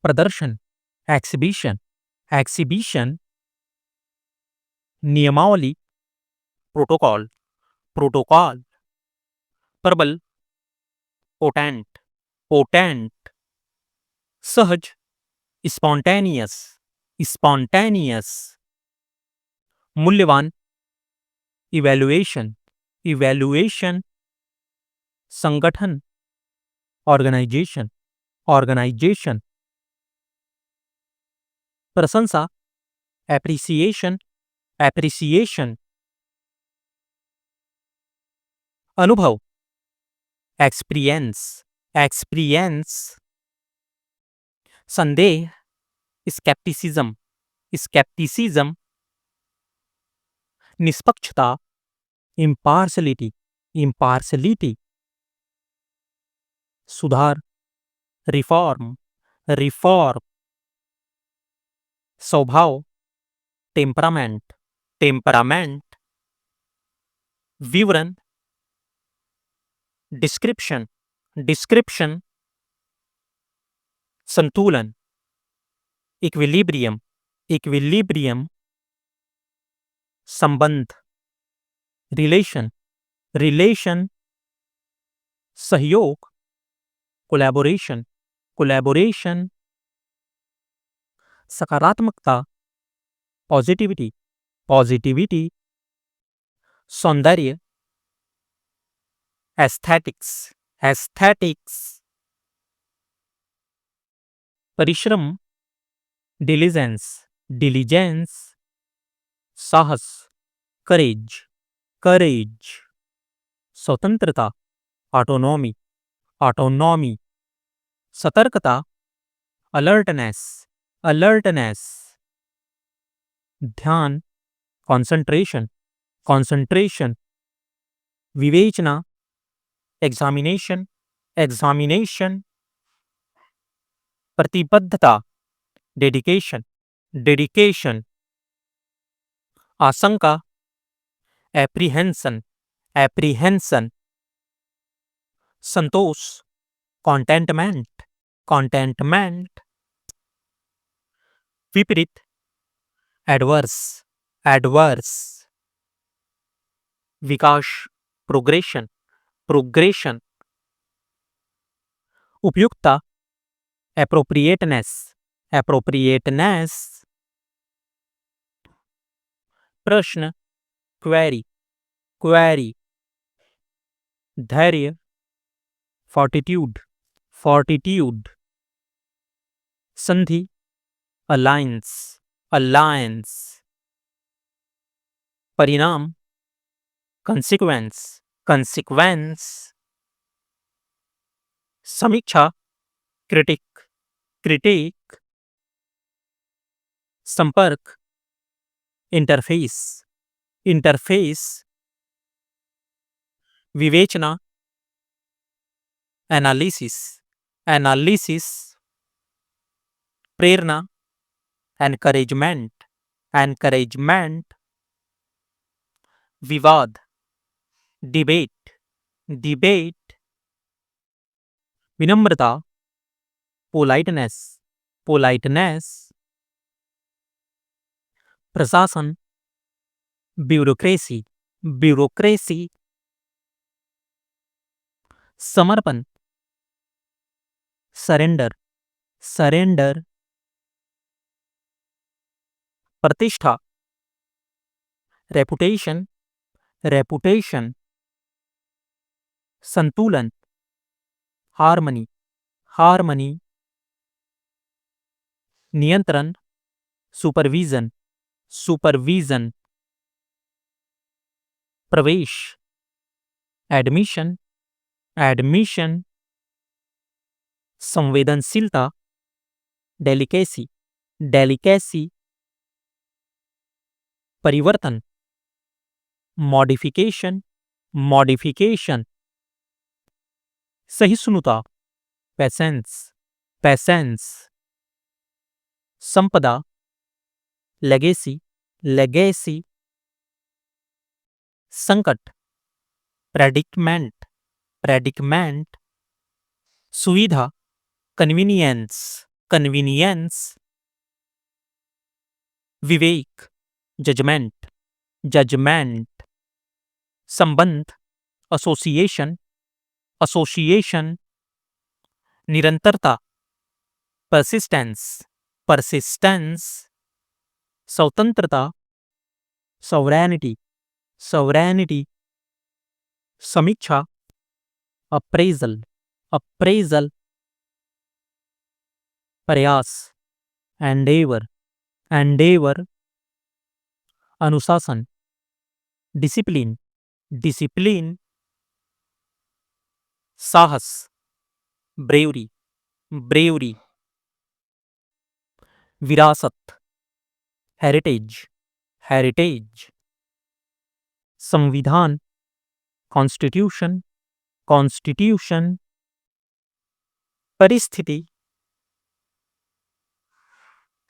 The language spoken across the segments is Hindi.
प्रदर्शन, एक्सिबिशन, एक्सिबिशन, नियमावली, प्रोटोकॉल, प्रोटोकॉल, प्रबल, पोटेंट, पोटेंट, सहज, स्पॉन्टेनियस, स्पॉन्टेनियस, मूल्यवान, इवैल्यूएशन, इवैल्यूएशन, संगठन, ऑर्गेनाइजेशन, ऑर्गेनाइजेशन, प्रशंसा, एप्रिसिएशन, एप्रिसिएशन, अनुभव, एक्सपीरियंस, एक्सपीरियंस, संदेह, स्केप्टिसिज्म, स्केप्टिसिज्म, निष्पक्षता, इम्पार्शलिटी, इम्पार्शलिटी, सुधार, रिफॉर्म, रिफॉर्म, स्वभाव, टेम्परामेंट, टेम्परामेंट, विवरण, डिस्क्रिप्शन, डिस्क्रिप्शन, संतुलन, इक्विलिब्रियम, इक्विलिब्रियम, संबंध, रिलेशन, रिलेशन, सहयोग, कोलैबोरेशन, कोलैबोरेशन, सकारात्मकता, पॉजिटिविटी, पॉजिटिविटी, सौंदर्य, एस्थेटिक्स, एस्थेटिक्स, परिश्रम, डिलीजेंस, डिलीजेंस, साहस, करेज, करेज, स्वतंत्रता, ऑटोनॉमी, ऑटोनॉमी, सतर्कता, अलर्टनेस, अलर्टनेस, ध्यान, कंसंट्रेशन, कंसंट्रेशन, विवेचना, एग्जामिनेशन, एग्जामिनेशन, प्रतिबद्धता, डेडिकेशन, डेडिकेशन, आशंका, एप्रीहेंशन, एप्रीहेंशन, संतोष, कॉन्टेंटमेंट, कॉन्टेंटमेंट, विपरीत, एडवर्स, एडवर्स, विकास, प्रोग्रेशन, प्रोग्रेशन, उपयुक्तता, एप्रोप्रिएटनेस, एप्रोप्रिएटनेस, प्रश्न, क्वेरी, क्वेरी, धैर्य, फोर्टिट्यूड, फोर्टिट्यूड, संधि, अलायंस, अलायंस, परिणाम, कंसिक्वेंस, कंसिक्वेंस, समीक्षा, क्रिटिक, क्रिटिक, संपर्क, इंटरफेस, इंटरफेस, विवेचना, एनालिसिस, एनालिसिस, प्रेरणा, एनकरेजमेंट, एनकरेजमेंट, विवाद, डिबेट, डिबेट, विनम्रता, पोलाइटनेस, पोलाइटनेस, प्रशासन, ब्यूरोक्रेसी, ब्यूरोक्रेसी, समर्पण, सरेंडर, सरेंडर, प्रतिष्ठा, रेपुटेशन, रेपुटेशन, संतुलन, हार्मनी, हार्मनी, नियंत्रण, सुपरविजन, सुपरविजन, प्रवेश, एडमिशन, एडमिशन, संवेदनशीलता, डेलिकेसी, डेलिकेसी, परिवर्तन, मॉडिफिकेशन, मॉडिफिकेशन, सहिष्णुता, पेशेंस, पेशेंस, संपदा, लेगेसी, लेगेसी, संकट, प्रेडिक्टमेंट, प्रेडिक्टमेंट, सुविधा, कन्वीनियंस, कन्वीनियंस, विवेक, जजमेंट, जजमेंट, संबंध, एसोसिएशन, एसोसिएशन, निरंतरता, परसिस्टेंस, परसिस्टेंस, स्वतंत्रता, सॉवरेनिटी, सॉवरेनिटी, समीक्षा, अप्रेजल, अप्रेजल, प्रयास, एंडेवर, एंडेवर, अनुशासन, डिसिप्लिन, डिसिप्लिन, साहस, ब्रेवरी, ब्रेवरी, विरासत, हेरिटेज, हेरिटेज, संविधान, कॉन्स्टिट्यूशन, कॉन्स्टिट्यूशन, परिस्थिति,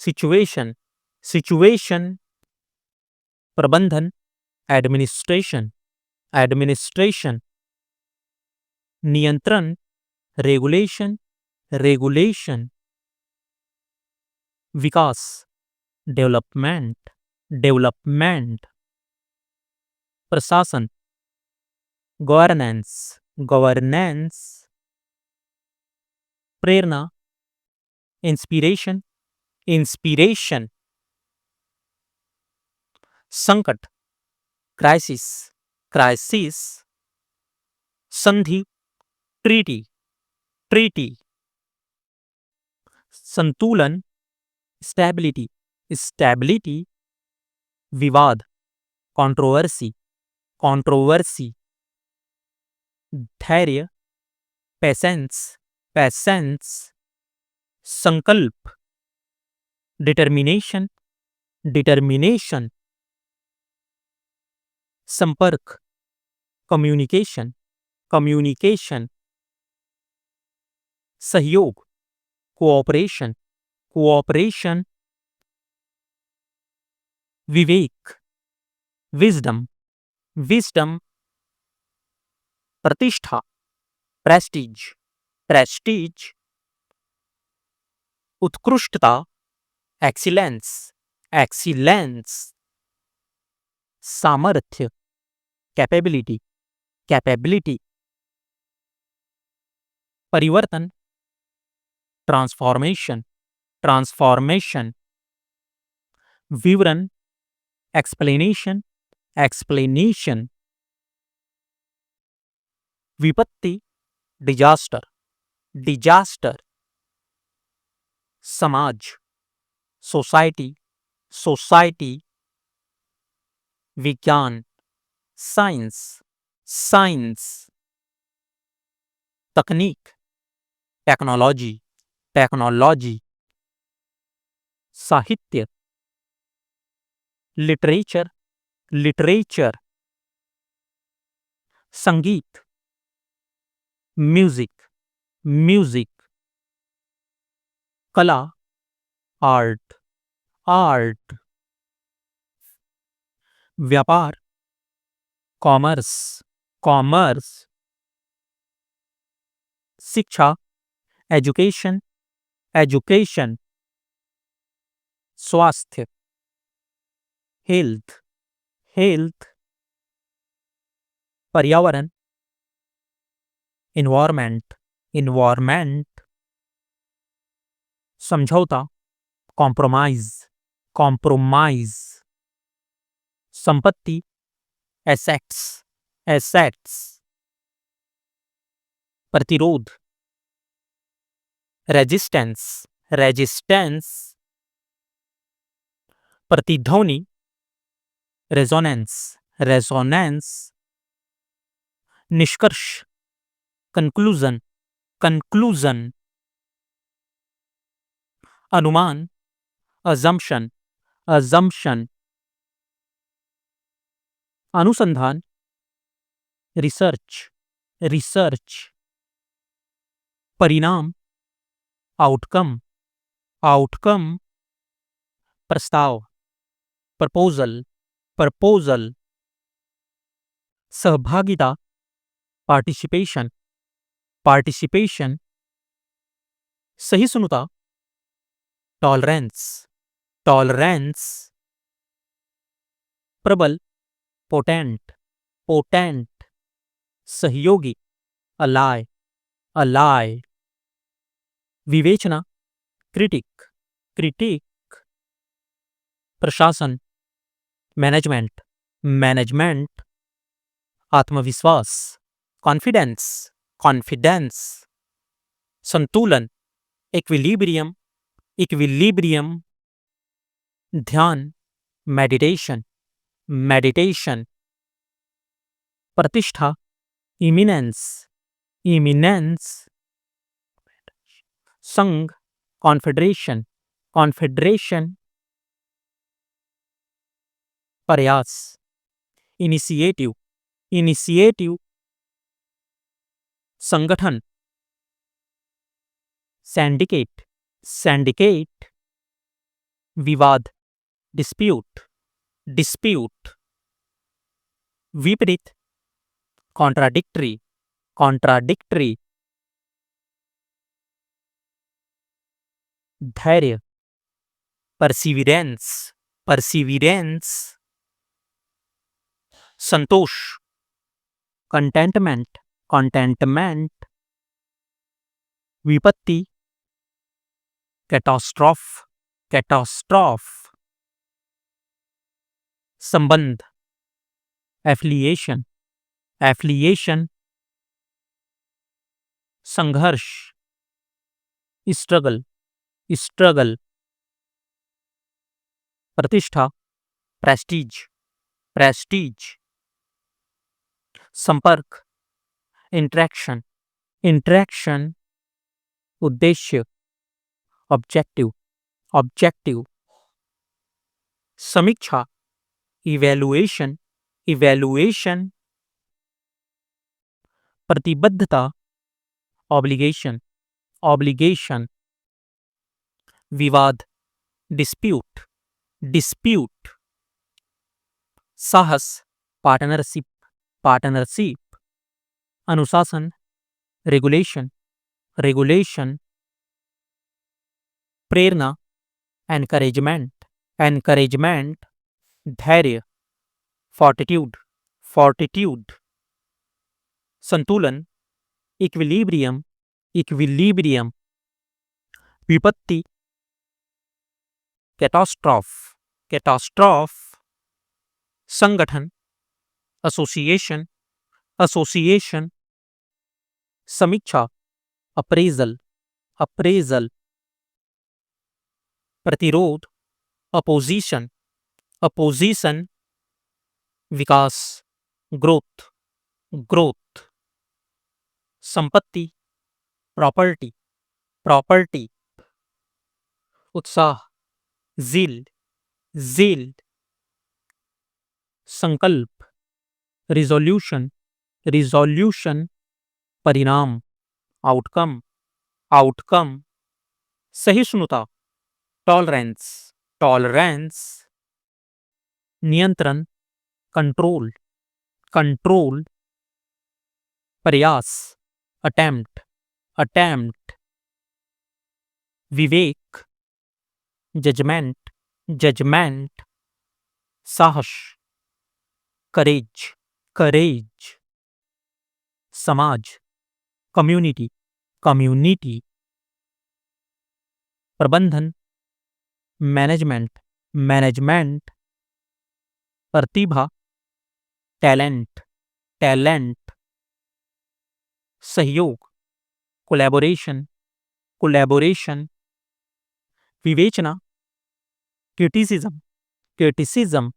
सिचुएशन, सिचुएशन, प्रबंधन, एडमिनिस्ट्रेशन, एडमिनिस्ट्रेशन, नियंत्रण, रेगुलेशन, रेगुलेशन, विकास, डेवलपमेंट, डेवलपमेंट, प्रशासन, गवर्नेंस, गवर्नेंस, प्रेरणा, इंस्पिरेशन, इंस्पिरेशन, संकट, क्राइसिस, क्राइसिस, संधि, ट्रीटी, ट्रीटी, संतुलन, स्टेबिलिटी, स्टेबिलिटी, विवाद, कंट्रोवर्सी, कंट्रोवर्सी, धैर्य, पेशेंस, पेशेंस, संकल्प, डिटर्मिनेशन, डिटर्मिनेशन, संपर्क, कम्युनिकेशन, कम्युनिकेशन, सहयोग, कोऑपरेशन, कोऑपरेशन, विवेक, विजडम, विजडम, प्रतिष्ठा, प्रेस्टीज, प्रेस्टीज, उत्कृष्टता, एक्सीलेंस, एक्सीलेंस, सामर्थ्य, कैपेबिलिटी, कैपेबिलिटी, परिवर्तन, ट्रांसफॉर्मेशन, ट्रांसफॉर्मेशन, विवरण, एक्सप्लेनेशन, एक्सप्लेनेशन, विपत्ति, डिजास्टर, डिजास्टर, समाज, सोसाइटी, सोसाइटी, विज्ञान, साइंस, साइंस, तकनीक, टेक्नोलॉजी, टेक्नोलॉजी, साहित्य, लिटरेचर, लिटरेचर, संगीत, म्यूजिक, म्यूजिक, कला, आर्ट, आर्ट, व्यापार, कॉमर्स, कॉमर्स, शिक्षा, एजुकेशन, एजुकेशन, स्वास्थ्य, हेल्थ, हेल्थ, पर्यावरण, इन्वायरमेंट, इन्वायरमेंट, समझौता, कॉम्प्रोमाइज, कॉम्प्रोमाइज, संपत्ति, एसेट्स, एसेट्स, प्रतिरोध, रेजिस्टेंस, रेजिस्टेंस, प्रतिध्वनि, रेजोनेंस, रेजोनेंस, निष्कर्ष, कंक्लूजन, कंक्लूजन, अनुमान, अजम्पशन, अजम्पशन, अनुसंधान, रिसर्च, रिसर्च, परिणाम, आउटकम, आउटकम, प्रस्ताव, प्रपोजल, प्रपोजल, सहभागिता, पार्टिसिपेशन, पार्टिसिपेशन, सहिष्णुता, टॉलरेंस, टॉलरेंस। प्रबल, पोटेंट, पोटेंट। सहयोगी, अलाय, अलाय। विवेचना, क्रिटिक, क्रिटिक। प्रशासन, मैनेजमेंट, मैनेजमेंट। आत्मविश्वास, कॉन्फिडेंस, कॉन्फिडेंस। संतुलन, इक्विलिब्रियम, इक्विलिब्रियम। ध्यान, मेडिटेशन, मेडिटेशन। प्रतिष्ठा, इमिनेंस, इमिनेंस। संघ, कॉन्फेडरेशन, कॉन्फेडरेशन। प्रयास, इनिशिएटिव, इनिशिएटिव। संगठन, सैंडिकेट, सैंडिकेट। विवाद, डिस्प्यूट, डिस्प्यूट। विपरीत, कॉन्ट्राडिक्टरी, कॉन्ट्राडिक्टरी। धैर्य, परसिविरेंस, परसिविरेंस। संतोष, कंटेंटमेंट, कंटेंटमेंट। विपत्ति, कैटास्ट्रॉफ, कैटास्ट्रॉफ। संबंध, एफिलिएशन, एफिलिएशन। संघर्ष, स्ट्रगल, स्ट्रगल। प्रतिष्ठा, प्रेस्टीज, प्रेस्टीज। संपर्क, इंटरेक्शन, इंटरेक्शन। उद्देश्य, ऑब्जेक्टिव, ऑब्जेक्टिव। समीक्षा, इवैल्यूएशन, इवैल्यूएशन। प्रतिबद्धता, ऑब्लिगेशन, ऑब्लिगेशन। विवाद, डिस्प्यूट, डिस्प्यूट। साहस, पार्टनरशिप, पार्टनरशिप। अनुशासन, रेगुलेशन, रेगुलेशन। प्रेरणा, एनकरेजमेंट, एनकरेजमेंट। धैर्य, फोर्टिट्यूड, फोर्टिट्यूड। संतुलन, इक्विलिब्रियम, इक्विलिब्रियम। विपत्ति, कैटास्ट्रॉफ, कैटास्ट्रॉफ। संगठन, एसोसिएशन, एसोसिएशन। समीक्षा, अप्रेजल, अप्रेजल। प्रतिरोध, अपोजिशन, अपोजिशन। विकास, ग्रोथ, ग्रोथ। संपत्ति, प्रॉपर्टी, प्रॉपर्टी। उत्साह, ज़ील, ज़ील। संकल्प, रिजोल्यूशन, रिजोल्यूशन। परिणाम, आउटकम, आउटकम। सहिष्णुता, टॉलरेंस, टॉलरेंस। नियंत्रण, कंट्रोल, कंट्रोल। प्रयास, अटेम्प्ट, अटेम्प्ट। विवेक, जजमेंट, जजमेंट। साहस, करेज, करेज। समाज, कम्युनिटी, कम्युनिटी। प्रबंधन, मैनेजमेंट, मैनेजमेंट। प्रतिभा, टैलेंट, टैलेंट। सहयोग, कोलैबोरेशन, कोलैबोरेशन। विवेचना, क्रिटिसिज्म, क्रिटिसिज्म।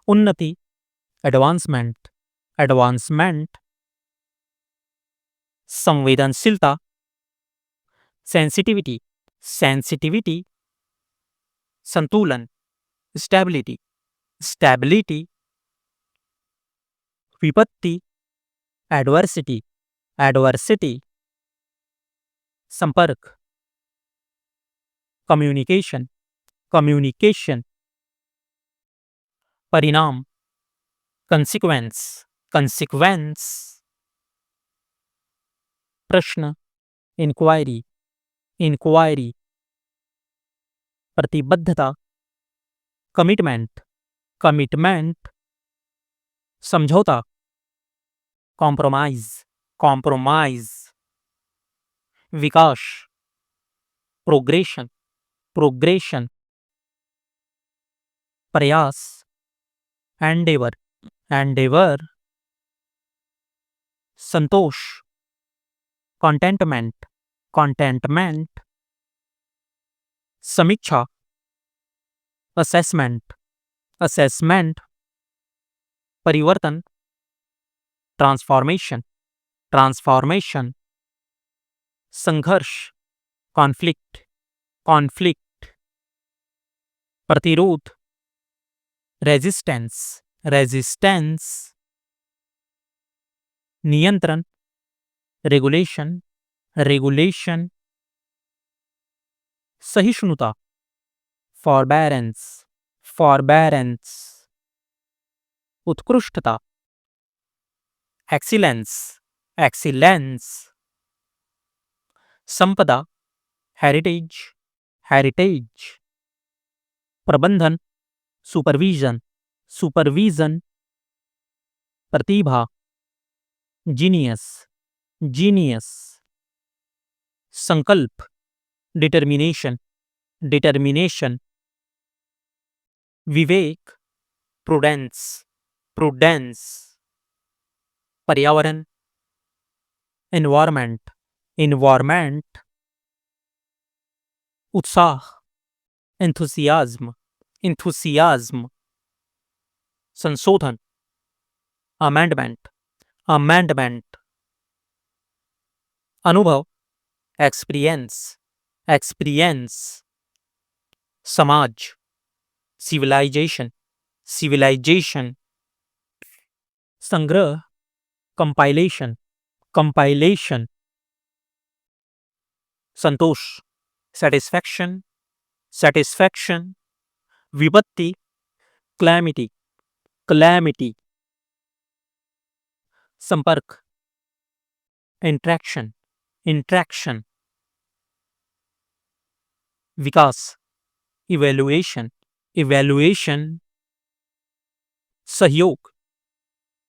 उन्नति, एडवांसमेंट, एडवांसमेंट। संवेदनशीलता, सेंसिटिविटी, सेंसिटिविटी। संतुलन, स्टेबिलिटी, स्टेबिलिटी। विपत्ति, एडवर्सिटी, एडवर्सिटी। संपर्क, कम्युनिकेशन, कम्युनिकेशन। परिणाम, कंसिक्वेंस, कंसिक्वेंस। प्रश्न, इंक्वायरी, इंक्वायरी। प्रतिबद्धता, कमिटमेंट, कमिटमेंट, समझौता, कॉम्प्रोमाइज, कॉम्प्रोमाइज, विकास, प्रोग्रेशन, प्रोग्रेशन, प्रयास, एंडेवर, एंडेवर, संतोष, कॉन्टेंटमेंट, कॉन्टेंटमेंट, समीक्षा, असेसमेंट, असेसमेंट, परिवर्तन, ट्रांसफॉर्मेशन, ट्रांसफॉर्मेशन, संघर्ष, कॉन्फ्लिक्ट, कॉन्फ्लिक्ट, प्रतिरोध, रेजिस्टेंस, रेजिस्टेंस, नियंत्रण, रेगुलेशन, रेगुलेशन, सहिष्णुता, फॉरबेरेंस, फॉरबेरेंस, उत्कृष्टता, एक्सीलेंस, एक्सीलेंस, संपदा, हेरिटेज, हेरिटेज, प्रबंधन, सुपरविजन, सुपरविजन, प्रतिभा, जीनियस, जीनियस, संकल्प, डिटर्मिनेशन, डिटर्मिनेशन, विवेक, प्रूडेंस, प्रूडेंस, पर्यावरण, एनवायरमेंट, एनवायरमेंट, उत्साह, एंथुसियाज्म, एंथुसियाज्म, संशोधन, अमेंडमेंट, अमेंडमेंट, अनुभव, एक्सपीरियंस, एक्सपीरियंस, समाज, सिविलाइजेशन, सिविलाइजेशन, संग्रह, कंपाइलेशन, कंपाइलेशन, संतोष, सेटिस्फैक्शन, सेटिस्फैक्शन, विपत्ति, क्लैमिटी, क्लैमिटी, संपर्क, इंट्रैक्शन, इंट्रैक्शन, विकास, इवैल्यूएशन, इवैल्यूएशन, सहयोग,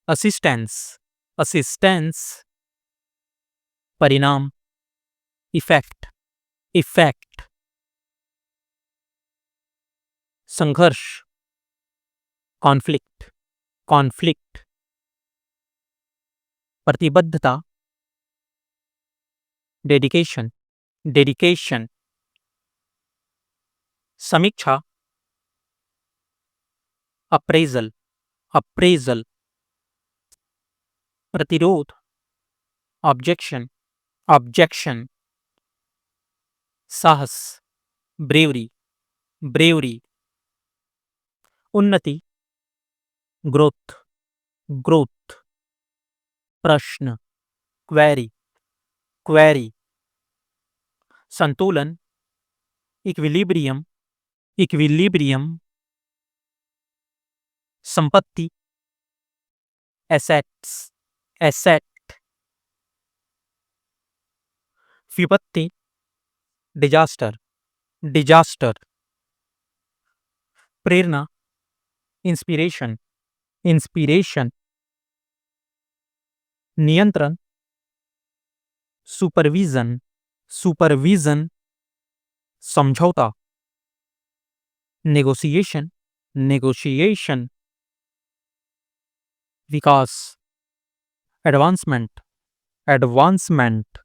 असिस्टेंस, असिस्टेंस, परिणाम, इफेक्ट, इफेक्ट, संघर्ष, कॉन्फ्लिक्ट, कॉन्फ्लिक्ट, प्रतिबद्धता, डेडिकेशन, डेडिकेशन, समीक्षा, अप्रेजल, अप्रेजल, प्रतिरोध, ऑब्जेक्शन, ऑब्जेक्शन, साहस, ब्रेवरी, ब्रेवरी, उन्नति, ग्रोथ, ग्रोथ, प्रश्न, क्वेरी, क्वेरी, संतुलन, इक्विलिब्रियम, इक्विलिब्रियम, संपत्ति, एसेट्स, एसेट, विपत्ति, डिजास्टर, डिजास्टर, प्रेरणा, इंस्पिरेशन, इंस्पिरेशन, नियंत्रण, सुपरविजन, सुपरविजन, समझौता, नेगोशिएशन, नेगोशिएशन, विकास, एडवांसमेंट, एडवांसमेंट,